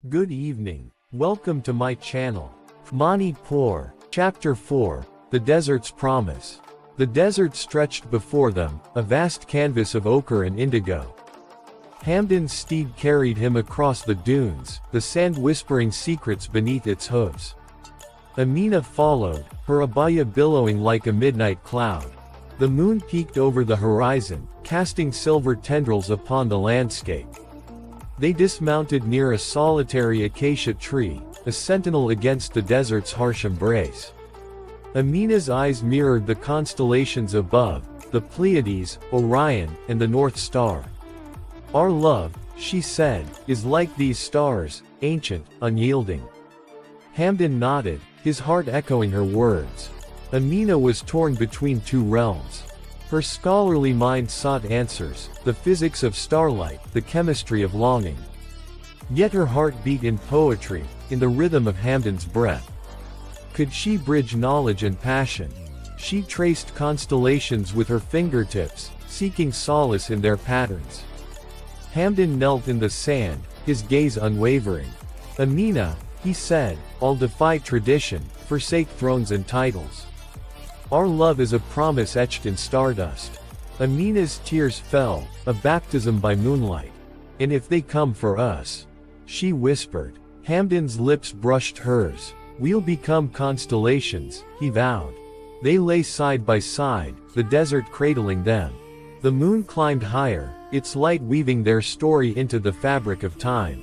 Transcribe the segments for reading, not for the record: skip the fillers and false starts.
Good evening. Welcome to my channel. 𝗬cie𝗂 Chapter 4, The Desert's Promise. The desert stretched before them, a vast canvas of ochre and indigo. Hamdan's steed carried him across the dunes, the sand whispering secrets beneath its hooves. 𝗬cie𝗂 followed, her abaya billowing like a midnight cloud. The moon peeked over the horizon, casting silver tendrils upon the landscape. They dismounted near a solitary acacia tree, a sentinel against the desert's harsh embrace. 𝗬ci𝗂's eyes mirrored the constellations above, the Pleiades, Orion, and the North Star. "Our love," she said, "is like these stars, ancient, unyielding." Hamdan nodded, his heart echoing her words. 𝗬ci𝗂 was torn between two realms. Her scholarly mind sought answers, the physics of starlight, the chemistry of longing. Yet her heart beat in poetry, in the rhythm of Hamdan's breath. Could she bridge knowledge and passion? She traced constellations with her fingertips, seeking solace in their patterns. Hamdan knelt in the sand, his gaze unwavering. 𝗬ci𝗂, he said, "I'll defy tradition, forsake thrones and titles. Our love is a promise etched in stardust." 𝗬ci𝗂's tears fell, a baptism by moonlight. "And if they come for us," she whispered. Hamdan's lips brushed hers. "We'll become constellations," he vowed. They lay side by side, the desert cradling them. The moon climbed higher, its light weaving their story into the fabric of time.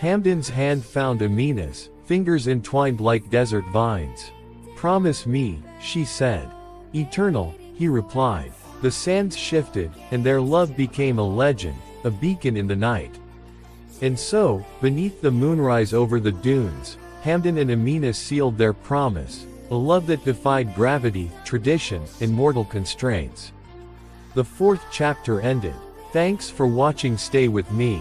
Hamdan's hand found 𝗬ci𝗂's, fingers entwined like desert vines. "Promise me," she said. "Eternal," he replied. The sands shifted, and their love became a legend, a beacon in the night. And so, beneath the moonrise over the dunes, Hamdan and 𝗬ci𝗂 sealed their promise, a love that defied gravity, tradition, and mortal constraints. The fourth chapter ended. Thanks for watching. Stay with me.